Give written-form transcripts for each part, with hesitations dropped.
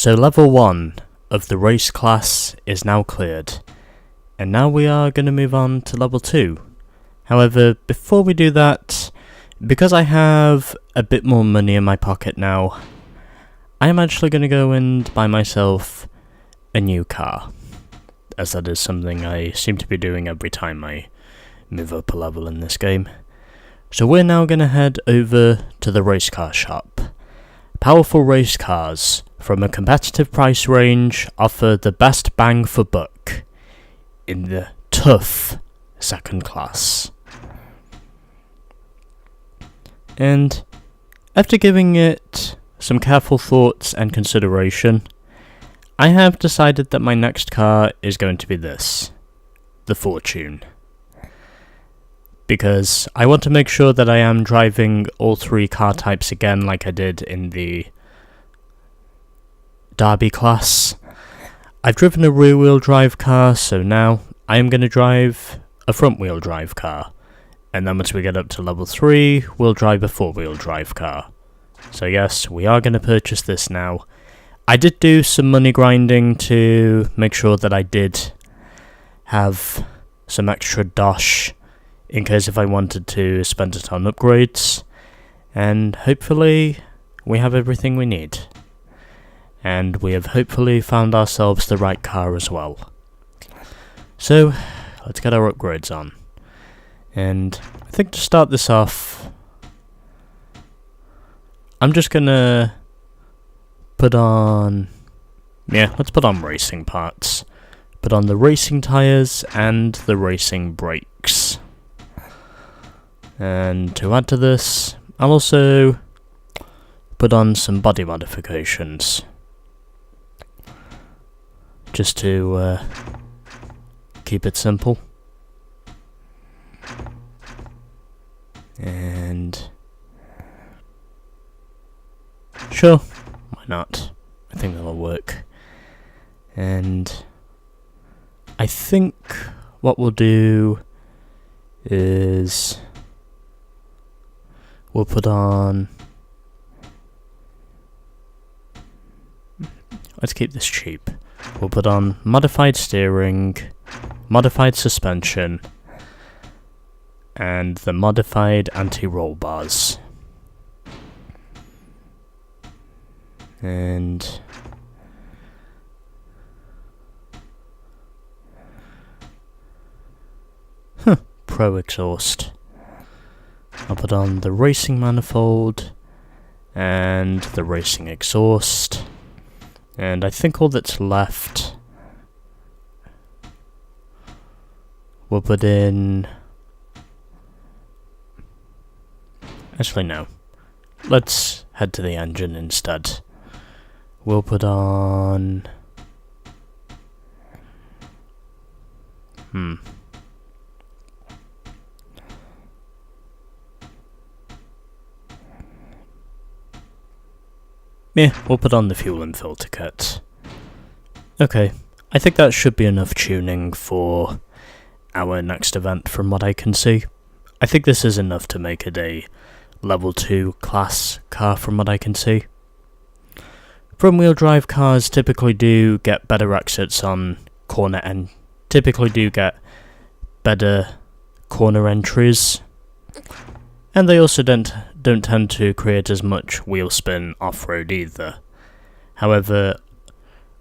So level 1 of the race class is now cleared, and now we are going to move on to level 2. However, before we do that, because I have a bit more money in my pocket now, I am actually going to go and buy myself a new car, as that is something I seem to be doing every time I move up a level in this game. So we're now going to head over to the race car shop. Powerful race cars from a competitive price range offer the best bang for buck in the tough second class. And after giving it some careful thoughts and consideration, I have decided that my next car is going to be this, the Fortune. Because I want to make sure that I am driving all three car types again like I did in the Derby class. I've driven a rear-wheel drive car, so now I am going to drive a front-wheel drive car. And then once we get up to level 3, we'll drive a four-wheel drive car. So yes, we are going to purchase this now. I did do some money grinding to make sure that I did have some extra dosh in case if I wanted to spend it on upgrades, and hopefully we have everything we need. And we have hopefully found ourselves the right car as well. So, let's get our upgrades on. And I think to start this off, I'm just gonna put on, let's put on racing parts. Put on the racing tyres and the racing brakes. And to add to this, I'll also put on some body modifications. Just to keep it simple. And sure, why not? I think that'll work. And I think what we'll do is we'll put on, let's keep this cheap. We'll put on modified steering, modified suspension, and the modified anti-roll bars. And Pro exhaust. I'll put on the racing manifold and the racing exhaust. And I think all that's left, we'll put in, actually no, let's head to the engine instead. We'll put on, we'll put on the fuel and filter kit. Okay, I think that should be enough tuning for our next event from what I can see. I think this is enough to make it a level 2 class car from what I can see. Front-wheel drive cars typically do get better exits on corner and typically do get better corner entries. And they also don't tend to create as much wheel spin off-road either. However,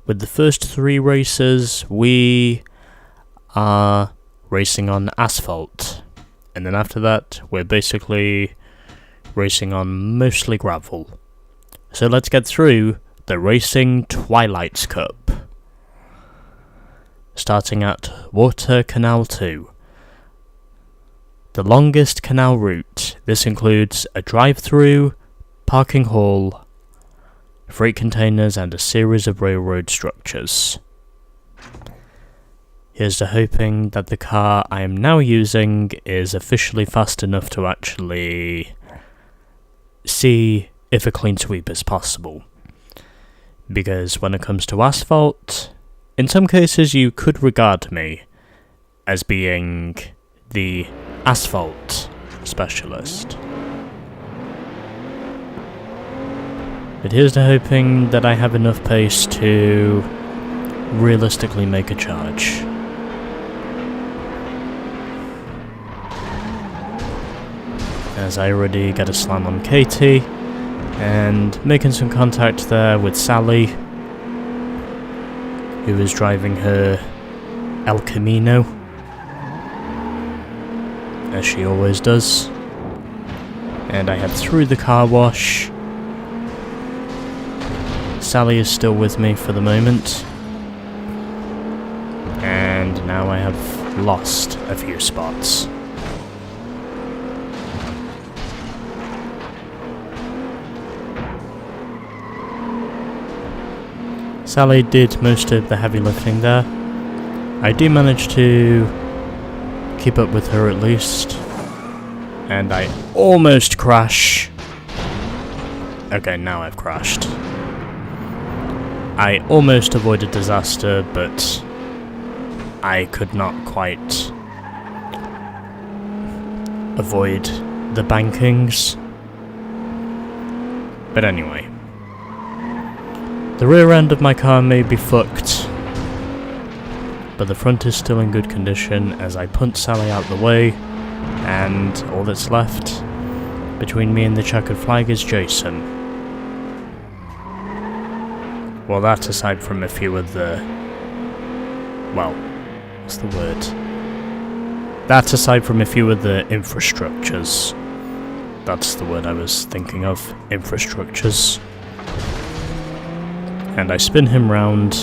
with the first 3 races, we are racing on asphalt. And then after that, we're basically racing on mostly gravel. So let's get through the Racing Twilights Cup. Starting at Water Canal 2. The longest canal route. This includes a drive-through, parking hall, freight containers, and a series of railroad structures. Here's to hoping that the car I am now using is officially fast enough to actually see if a clean sweep is possible. Because when it comes to asphalt, in some cases you could regard me as being the asphalt specialist. But here's to hoping that I have enough pace to realistically make a charge. As I already get a slam on Katie, and making some contact there with Sally, who is driving her El Camino, as she always does. And I head through the car wash. Sally is still with me for the moment. And now I have lost a few spots. Sally did most of the heavy lifting there. I do manage to keep up with her at least. And I almost crash. Okay, now I've crashed. I almost avoided disaster, but I could not quite avoid the bankings. But anyway. The rear end of my car may be fucked, but the front is still in good condition as I punt Sally out the way, and all that's left between me and the checkered flag is Jason. Well, that aside from a few of the... well, what's the word? That aside from a few of the infrastructures. That's the word I was thinking of, infrastructures. And I spin him round,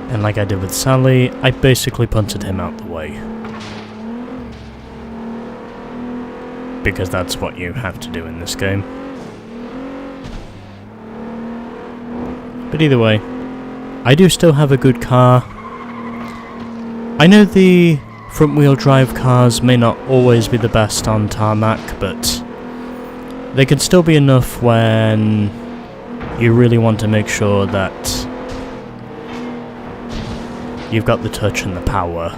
and like I did with Sally, I basically punted him out the way. Because that's what you have to do in this game. But either way, I do still have a good car. I know the front-wheel drive cars may not always be the best on tarmac, but they can still be enough when you really want to make sure that you've got the touch and the power.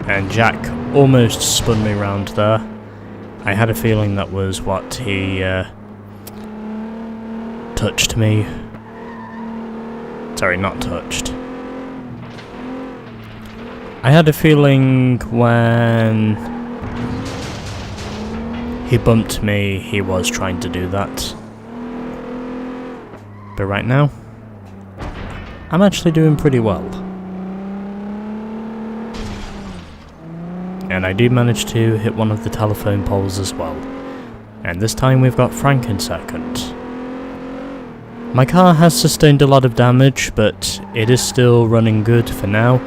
And Jack almost spun me round there. I had a feeling that was what he touched me. Sorry, not touched. I had a feeling when he bumped me, he was trying to do that. But right now, I'm actually doing pretty well. And I do manage to hit one of the telephone poles as well. And this time we've got Frank in second. My car has sustained a lot of damage, but it is still running good for now,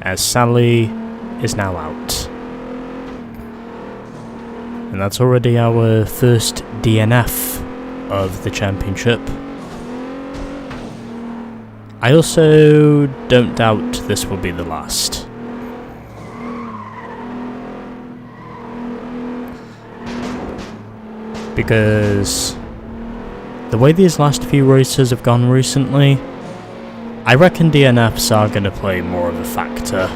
as Sally is now out. And that's already our first DNF of the championship. I also don't doubt this will be the last. Because the way these last few races have gone recently, I reckon DNFs are going to play more of a factor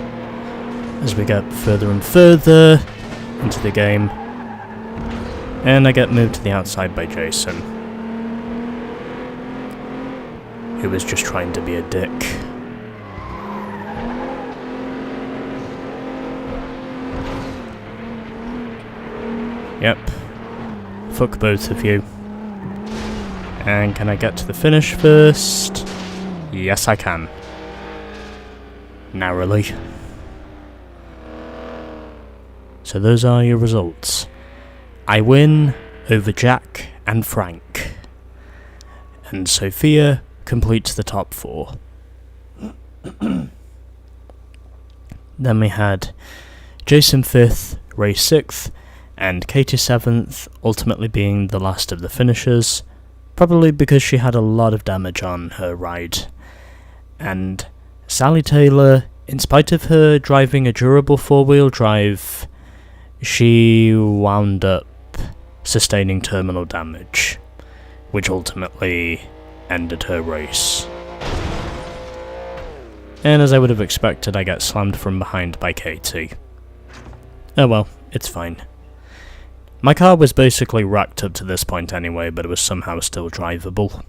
as we get further and further into the game. And I get moved to the outside by Jason, who was just trying to be a dick. Yep. Fuck both of you. And can I get to the finish first? Yes, I can. Narrowly. So those are your results. I win over Jack and Frank. And Sophia completes the top 4. Then we had Jason 5th, Ray 6th, and Katie 7th, ultimately being the last of the finishers, probably because she had a lot of damage on her ride. And Sally Taylor, in spite of her driving a durable 4-wheel drive, she wound up sustaining terminal damage, which ultimately ended her race. And as I would have expected, I get slammed from behind by Katie. Oh well, it's fine. My car was basically wrecked up to this point anyway, but it was somehow still drivable.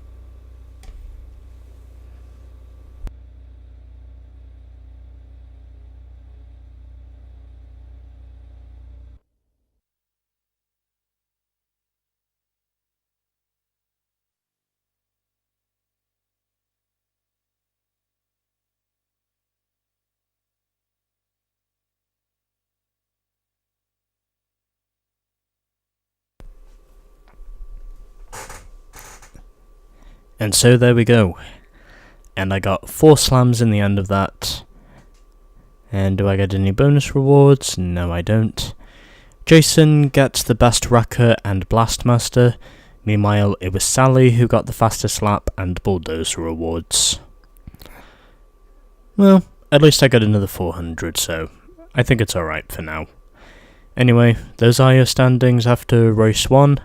And so there we go. And I got 4 slams in the end of that. And do I get any bonus rewards? No, I don't. Jason gets the best wrecker and blastmaster. Meanwhile, it was Sally who got the fastest lap and bulldozer awards. Well, at least I got another 400, so I think it's alright for now. Anyway, those are your standings after race 1.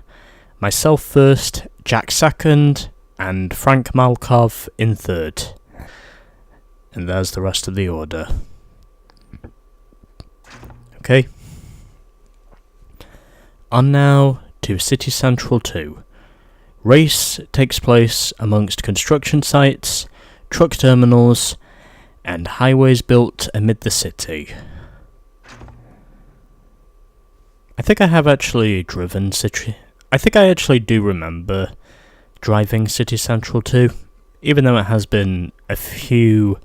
Myself first, Jack second, and Frank Malkov in third. And there's the rest of the order. Okay. On now to City Central 2. Race takes place amongst construction sites, truck terminals, and highways built amid the city. I think I have actually driven City... I think I actually do remember driving City Central 2, even though it has been a few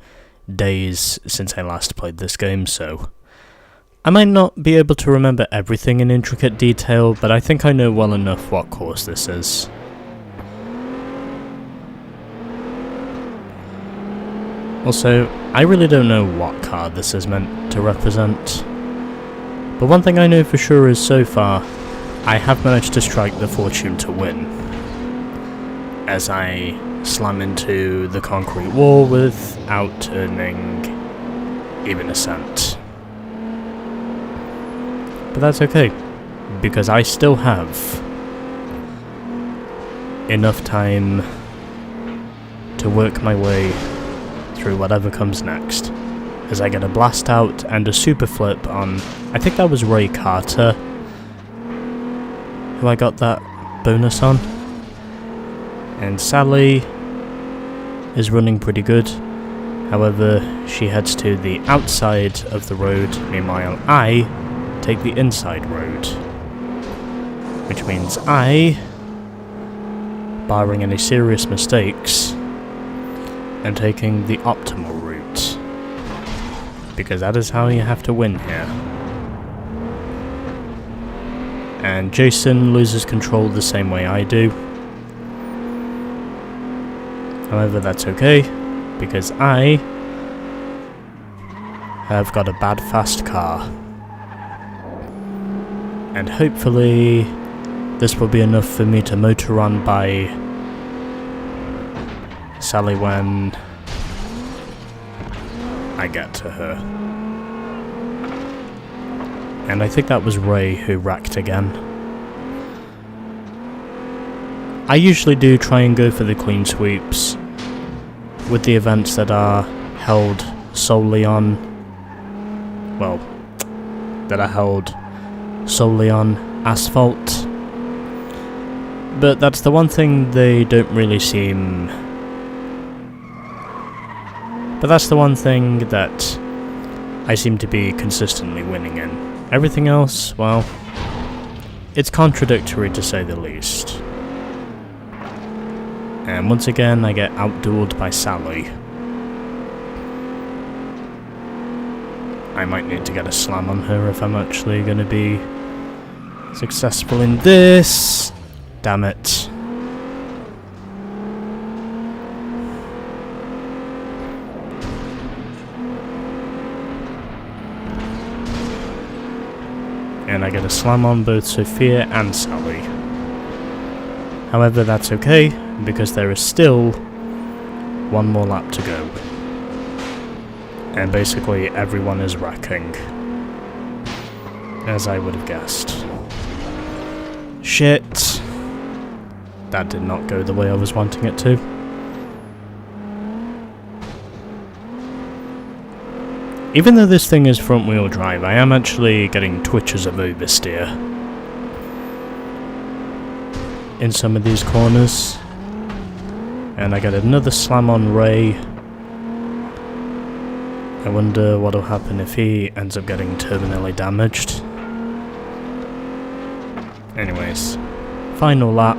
days since I last played this game, so I might not be able to remember everything in intricate detail, but I think I know well enough what course this is. Also, I really don't know what car this is meant to represent, but one thing I know for sure is so far, I have managed to strike the fortune to win, as I slam into the concrete wall without turning even a cent. But that's okay, because I still have enough time to work my way through whatever comes next, as I get a blast out and a super flip on, I think that was Ray Carter, who I got that bonus on. And Sally is running pretty good, however she heads to the outside of the road, meanwhile I take the inside road, which means I, barring any serious mistakes, am taking the optimal route, because that is how you have to win here. And Jason loses control the same way I do. However, that's okay, because I have got a bad fast car. And hopefully this will be enough for me to motor on by Sally when I get to her. And I think that was Ray who wrecked again. I usually do try and go for the clean sweeps with the events that are held solely on, well, that are held solely on asphalt. But that's the one thing they don't really seem... But that's the one thing that I seem to be consistently winning in. Everything else, well, it's contradictory to say the least. And once again, I get outdueled by Sally. I might need to get a slam on her if I'm actually going to be successful in this. Damn it. And I get a slam on both Sophia and Sally. However, that's okay, because there is still one more lap to go. And basically everyone is wrecking, as I would have guessed. Shit. That did not go the way I was wanting it to. Even though this thing is front wheel drive, I am actually getting twitches of oversteer. in some of these corners. And I get another slam on Ray. I wonder what'll happen if he ends up getting terminally damaged. Anyways, final lap.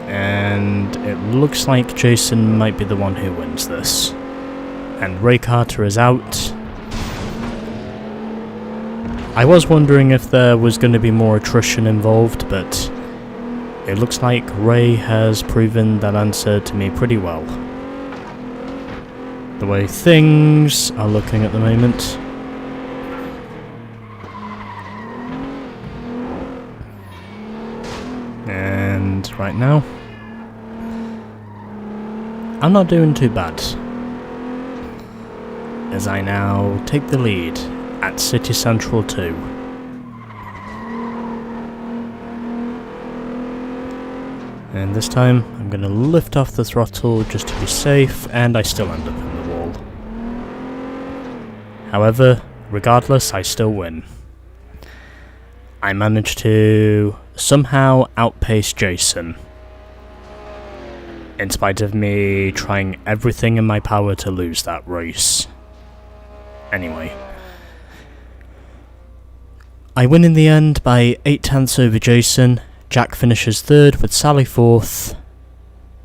And it looks like Jason might be the one who wins this. And Ray Carter is out. I was wondering if there was going to be more attrition involved, but it looks like Ray has proven that answer to me pretty well. The way things are looking at the moment. And right now, I'm not doing too bad, as I now take the lead at City Central 2. And this time, I'm going to lift off the throttle just to be safe, and I still end up in the wall. However, regardless, I still win. I managed to somehow outpace Jason, in spite of me trying everything in my power to lose that race. Anyway, I win in the end by 8/10 over Jason. Jack finishes 3rd with Sally 4th,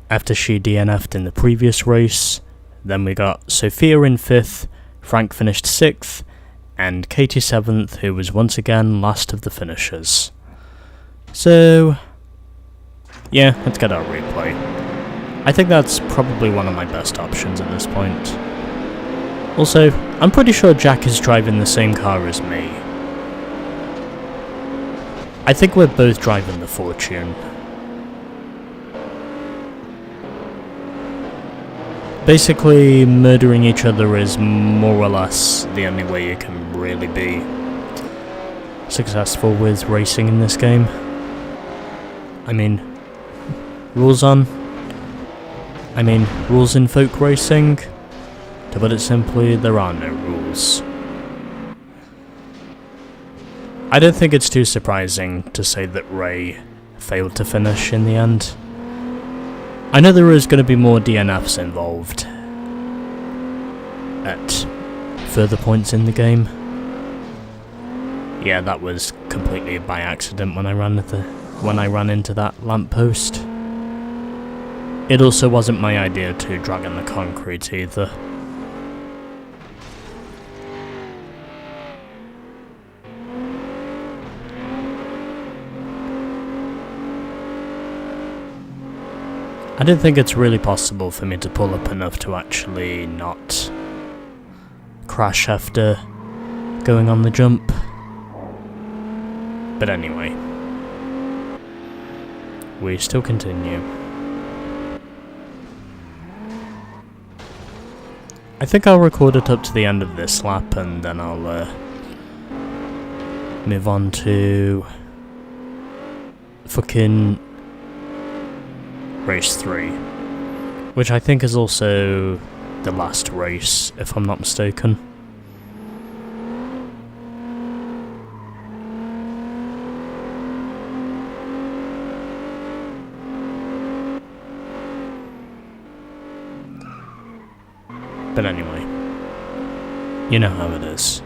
after she DNF'd in the previous race. Then we got Sophia in 5th, Frank finished 6th, and Katie 7th, who was once again last of the finishers. So, yeah, let's get our replay. I think that's probably one of my best options at this point. Also, I'm pretty sure Jack is driving the same car as me. I think we're both driving the Fortune. Basically, murdering each other is more or less the only way you can really be successful with racing in this game. I mean, rules in folk racing. To put it simply, there are no rules. I don't think it's too surprising to say that Ray failed to finish in the end. I know there is going to be more DNFs involved at further points in the game. Yeah, that was completely by accident when I ran into that lamppost. It also wasn't my idea to drag in the concrete either. I don't think it's really possible for me to pull up enough to actually not crash after going on the jump. But anyway, we still continue. I think I'll record it up to the end of this lap and then I'll move on to fucking race 3, which I think is also the last race, if I'm not mistaken. But anyway, you know how it is.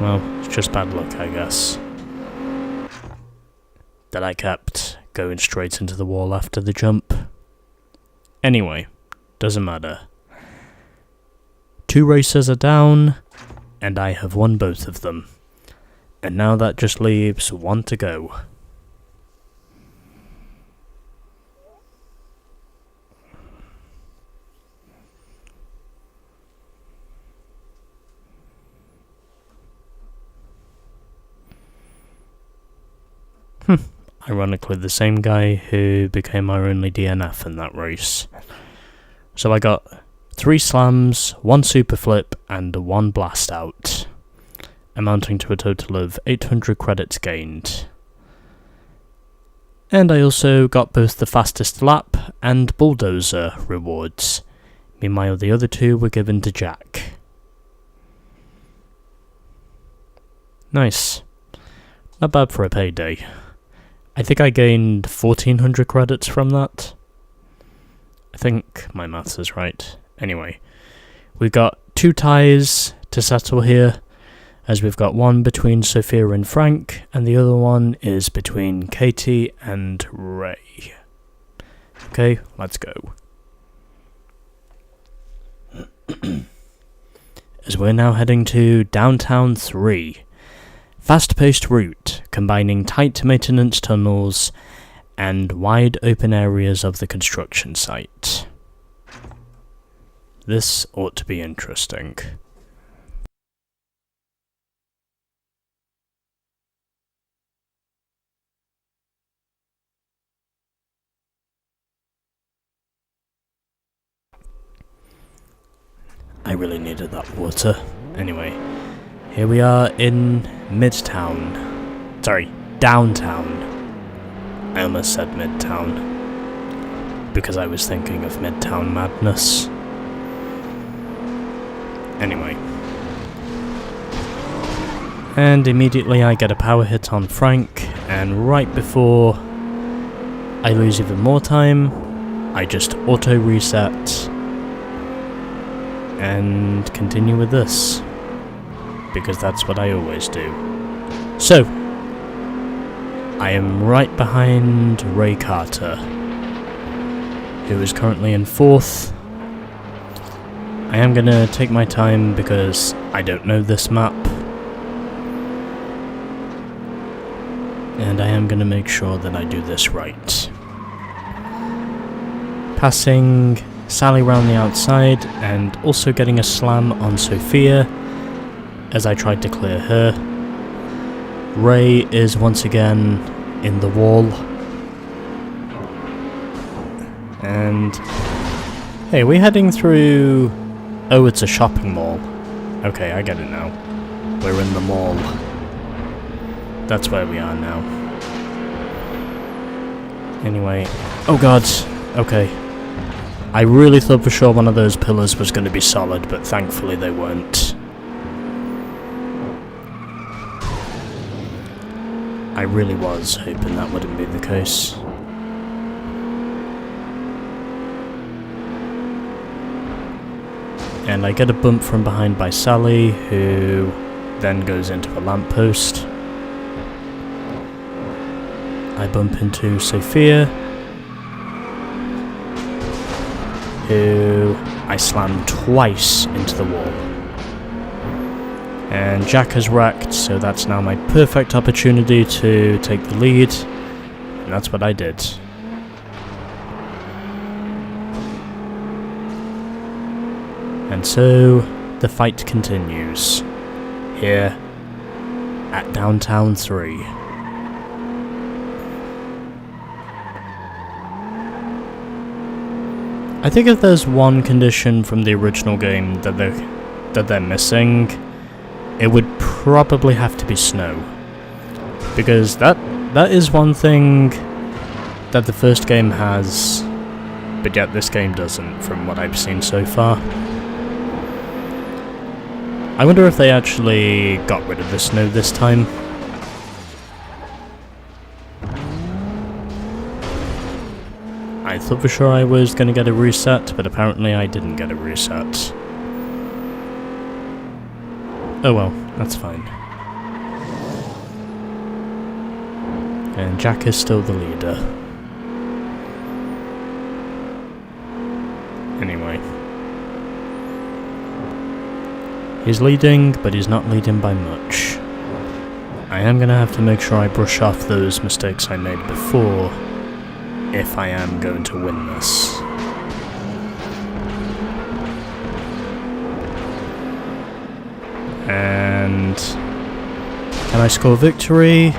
Well, it's just bad luck, I guess, that I kept going straight into the wall after the jump. Anyway, doesn't matter. 2 races are down, and I have won both of them. And now that just leaves 1 to go. Ironically, the same guy who became our only DNF in that race. So I got 3 slams, 1 super flip, and 1 blast out, amounting to a total of 800 credits gained. And I also got both the fastest lap and bulldozer rewards, Meanwhile, the other 2 were given to Jack. Nice. Not bad for a payday. I think I gained 1400 credits from that. I think my maths is right. Anyway, we've got 2 ties to settle here, as we've got one between Sophia and Frank, and the other one is between Katie and Ray. Okay, let's go. As we're now heading to Downtown 3. Fast-paced route, combining tight maintenance tunnels and wide open areas of the construction site. This ought to be interesting. I really needed that water. Anyway, here we are in Midtown. Sorry, Downtown. I almost said Midtown, because I was thinking of Midtown Madness. Anyway. And immediately I get a power hit on Frank, and right before I lose even more time, I just auto-reset and continue with this, because that's what I always do. So, I am right behind Ray Carter, who is currently in 4th. I am going to take my time because I don't know this map, and I am going to make sure that I do this right. Passing Sally round the outside, and also getting a slam on Sophia as I tried to clear her. Ray is once again in the wall. And hey, we're heading through... Oh, it's a shopping mall. Okay, I get it now. We're in the mall. That's where we are now. Anyway, oh god, okay. I really thought for sure one of those pillars was going to be solid, but thankfully they weren't. I really was hoping that wouldn't be the case. And I get a bump from behind by Sally, who then goes into a lamppost. I bump into Sophia, who I slam twice into the wall. And Jack has wrecked, so that's now my perfect opportunity to take the lead, and that's what I did. And so, the fight continues, here at Downtown 3. I think if there's one condition from the original game that they're missing, it would probably have to be snow. Because that is one thing that the first game has, but yet this game doesn't, from what I've seen so far. I wonder if they actually got rid of the snow this time. I thought for sure I was going to get a reset, but apparently I didn't get a reset. Oh well, that's fine. And Jack is still the leader. Anyway. He's leading, but he's not leading by much. I am going to have to make sure I brush off those mistakes I made before, if I am going to win this. And can I score victory?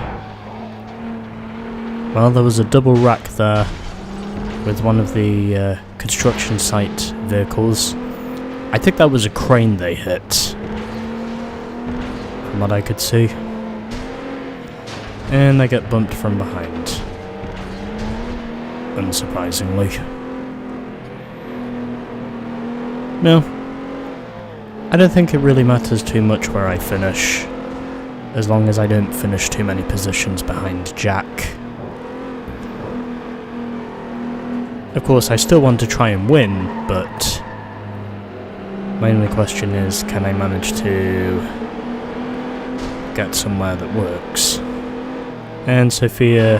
Well, there was a double rack there with one of the construction site vehicles. I think that was a crane they hit, from what I could see. And they get bumped from behind, unsurprisingly. No. I don't think it really matters too much where I finish, as long as I don't finish too many positions behind Jack. Of course, I still want to try and win, but my only question is, can I manage to get somewhere that works? And Sophia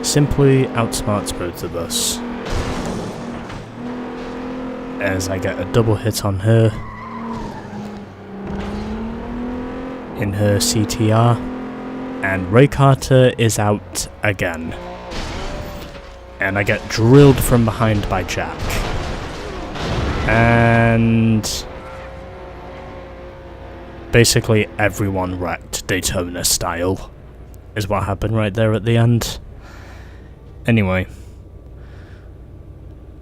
simply outsmarts both of us, as I get a double hit on her in her CTR, and Ray Carter is out again, and I get drilled from behind by Jack, and basically everyone wrecked Daytona style is what happened right there at the end. Anyway,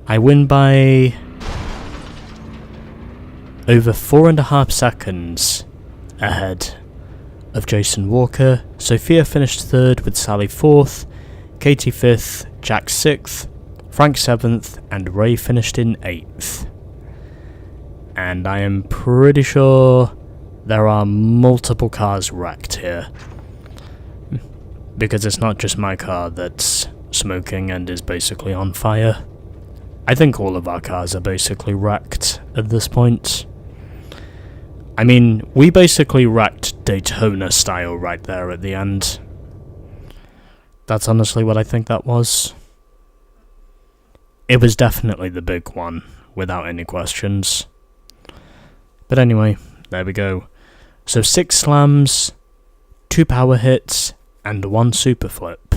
I win by over 4.5 seconds ahead of Jason Walker. Sophia finished 3rd with Sally 4th, Katie 5th, Jack 6th, Frank 7th, and Ray finished in 8th. And I am pretty sure there are multiple cars wrecked here, because it's not just my car that's smoking and is basically on fire. I think all of our cars are basically wrecked at this point. I mean, we basically wrecked Daytona style right there at the end. That's honestly what I think that was. It was definitely the big one, without any questions. But anyway, there we go. So 6 slams, 2 power hits, and 1 super flip.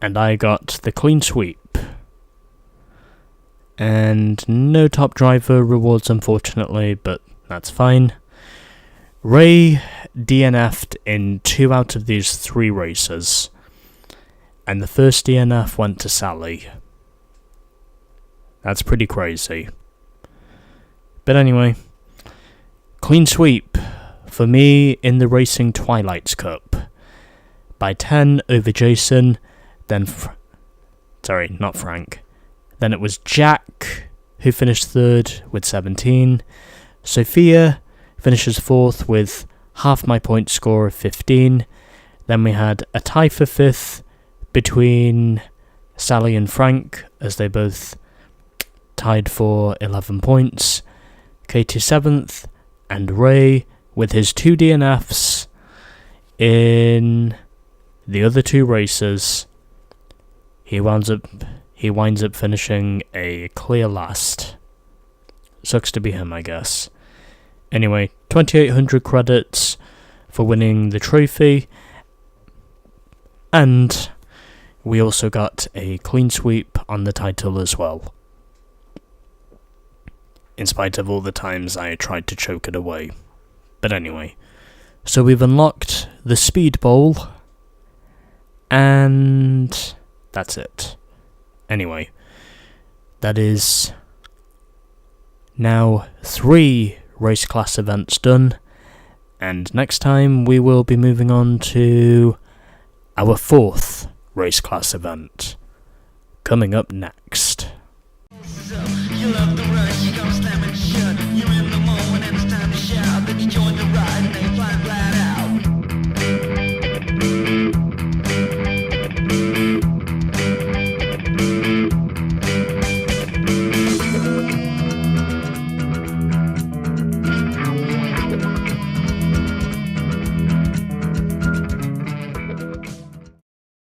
And I got the clean sweep. And no top driver rewards, unfortunately, but that's fine. Ray DNF'd in 2 out of these 3 races, and the first DNF went to Sally. That's pretty crazy. But anyway, clean sweep for me in the Racing Twilights Cup by 10 over Jason, then not Frank. Then it was Jack, who finished 3rd with 17. Sophia finishes 4th with half my point score of 15. Then we had a tie for 5th between Sally and Frank, as they both tied for 11 points. Katie 7th, and Ray, with his 2 DNFs in the other 2 races, he winds up finishing a clear last. Sucks to be him, I guess. Anyway, 2,800 credits for winning the trophy, and we also got a clean sweep on the title as well, in spite of all the times I tried to choke it away. But anyway, so we've unlocked the Speed Bowl, and that's it. Anyway, that is now 3 race class events done, and next time we will be moving on to our 4th race class event, coming up next.